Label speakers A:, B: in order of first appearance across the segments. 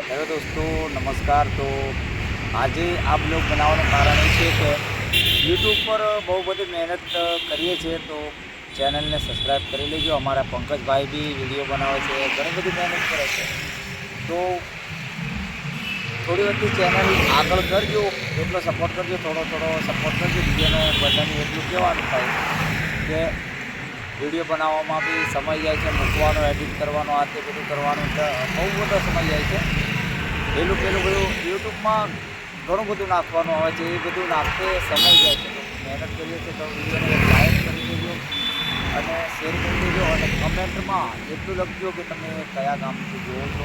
A: Hello દોસ્તો, નમસ્કાર। તો આજે આ બ્લોગ બનાવવાનું કારણ એ છે કે યુટ્યુબ પર બહુ બધી મહેનત કરીએ છીએ, તો ચેનલને સબસ્ક્રાઈબ કરી લેજો। અમારા પંકજભાઈ બી વિડીયો બનાવે છે, ઘણી બધી મહેનત કરે છે, તો થોડી બધી ચેનલ આગળ કરજો, એટલો સપોર્ટ કરજો, થોડો સપોર્ટ કરજો। વિડીયોને બધાને એટલું કહેવાનું થાય કે વિડીયો બનાવવામાં બી સમય જાય છે, મૂકવાનો, એડિટ કરવાનો, આ તે બધું કરવાનું બહુ બધો સમય જાય છે। પેલું બધું યુટ્યુબમાં ઘણું બધું નાખવાનું આવે છે, એ બધું નાખતે સમય જાય છે। તો મહેનત કરીએ છીએ, તો વિડીયોને લાઈક કરી દેજો અને શેર કરી દેજો અને કમેન્ટમાં એટલું લખજો કે તમે કયા ગામથી જોવો છો।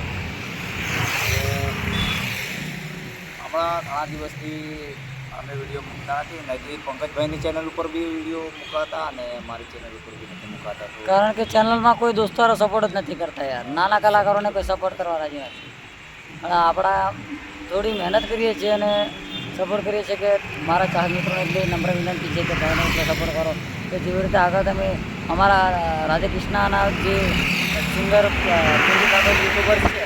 A: તો હમણાં ઘણા દિવસથી અમે વિડીયો મૂકતા નથી, નહીં પંકજભાઈની ચેનલ ઉપર બી વિડીયો મૂકાતા અને મારી ચેનલ ઉપર બી નથી મૂકાતા।
B: કારણ કે ચેનલમાં કોઈ દોસ્તારો સપોર્ટ જ નથી કરતા યાર, નાના કલાકારોને કોઈ સપોર્ટ કરવા રાજી નથી। અને આપણા થોડી મહેનત કરીએ છીએ અને સપોર્ટ કરીએ છીએ કે મારા ચાહક મિત્રોને એટલી નમ્ર વિનંતી છે કે ભાઈને એટલો સપોર્ટ કરો કે જેવી રીતે આગળ તમે અમારા રાધે કૃષ્ણના જે સિંગર પિન્ટુ ઠાકોર યુટ્યુબર છે,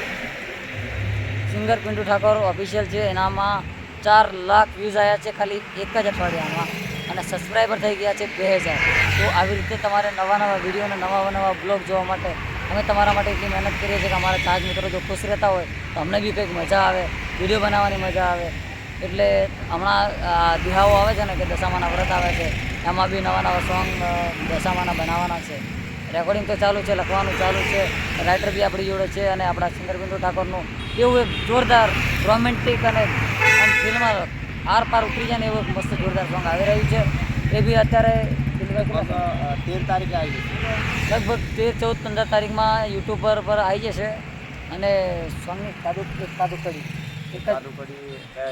B: સિંગર પિન્ટુ ઠાકોર ઓફિશિયલ છે, એનામાં 4 લાખ વ્યૂઝ આવ્યા છે ખાલી એક જ અઠવાડિયામાં અને સબસ્ક્રાઈબર થઈ ગયા છે 2000। તો આવી રીતે તમારે નવા વિડીયો અને નવા બ્લોગ જોવા માટે અમે તમારા માટે એટલી મહેનત કરીએ છીએ કે અમારા ચાહક મિત્રો જો ખુશ રહેતા હોય તો અમને બી કંઈક મજા આવે, વિડીયો બનાવવાની મજા આવે। એટલે હમણાં દિહાવો આવે છે ને કે દશામાના વ્રત આવે છે, એમાં બી નવા સોંગ દશામાના બનાવવાના છે। રેકોર્ડિંગ તો ચાલુ છે, લખવાનું ચાલુ છે, રાઇટર બી આપણી જોડે છે અને આપણા સિંગર પિન્ટુ ઠાકોરનું એવું એક જોરદાર રોમેન્ટિક અને ફિલ્મમાં આર પાર ઉતરી જાય ને એવું મસ્ત જોરદાર સોંગ આવી રહ્યું છે। એ બી અત્યારે
A: 13 તારીખે આવી જશે,
B: લગભગ 13, 14, 15 તારીખમાં યુટ્યુબ પર આવી જશે। અને સોંગની કાદુકડી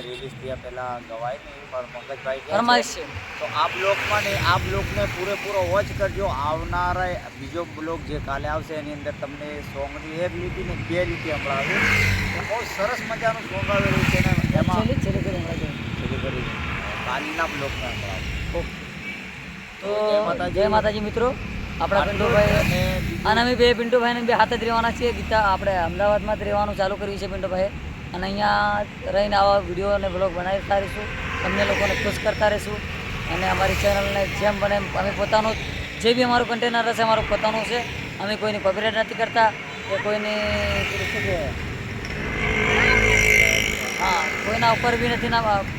A: રિલીઝ થયા પહેલાં ગવાય નહીં, પણ પંકજભાઈ કહે
B: ફરમાઈશ
A: છે
B: છે।
A: તો આ બ્લોગમાં ને આ બ્લોગને પૂરેપૂરો વોચ કરજો। આવનારા બીજો બ્લોગ જે કાલે આવશે એની અંદર તમને સોંગની 1 લીટી ને 2 લીટી સંભળાવે। બહુ સરસ મજાનું સોંગ આવેલું છે ને એમાં કાલના બ્લોગને સંભળાવે।
B: તો જય માતાજી મિત્રો, આપણા પિન્ટુભાઈ અને અમે બે પિન્ટુભાઈને બે હાથે જ રહેવાના છીએ। ગીતા આપણે અમદાવાદમાં જ રહેવાનું ચાલુ કર્યું છે પિન્ટુભાઈ, અને અહીંયા રહીને આવા વિડીયો અને બ્લોગ બનાવતા રહીશું, તમને લોકોને ખુશ કરતા રહીશું। અને અમારી ચેનલને જેમ બને અમે પોતાનું જે બી અમારું કન્ટેનર હશે અમારું પોતાનું છે, અમે કોઈની કોપીરાઇટ નથી કરતા કે કોઈની કોઈના ઉપર બી નથી,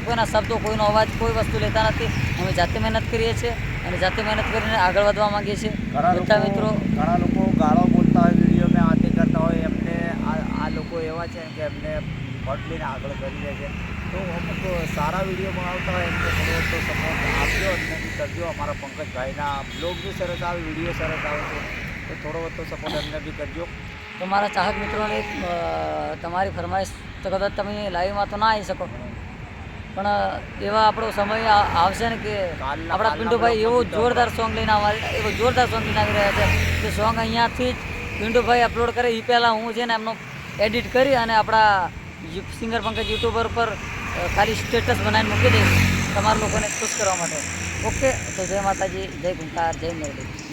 B: કોઈના શબ્દો, કોઈનો અવાજ, કોઈ વસ્તુ લેતા નથી। અમે જાતે મહેનત કરીએ છીએ અને જાતે મહેનત કરીને આગળ વધવા માંગીએ છીએ। બધા મિત્રો
A: ઘણા લોકો ગાળો બોલતા હોય, વિડીયોમાં આતે કરતા હોય, એમને આ લોકો એવા છે કે એમને ફટ લઈને આગળ કરી દે છે। તો અમુક સારા વિડીયો બનાવતા હોય એમને થોડો તો સપોર્ટ આપજો અને કરજો। અમારા પંકજભાઈના બ્લોગ બી સરસ આવે, વિડીયો સરસ આવે છે, તો થોડો બધો સપોર્ટ એમને બી કરજો।
B: તો મારા ચાહક મિત્રોને તમારી ફરમાઈશ તો કદાચ તમે લાઈવમાં તો ના આવી શકો, પણ એવા આપણો સમય આવશે ને કે આપણા પિન્ટુભાઈ એવો જોરદાર સોંગ લઈને આવી રહ્યા છે કે સોંગ અહીંયાથી જ પિન્ટુભાઈ અપલોડ કરે એ પહેલાં હું છે ને એમનો એડિટ કરી અને આપણા સિંગર પંકજ યુટ્યુબર પર ખાલી સ્ટેટસ બનાવીને મૂકી દઈશ તમારા લોકોને ખુશ કરવા માટે। ઓકે, તો જય માતાજી, જય ગુંકાર, જય મેરડી।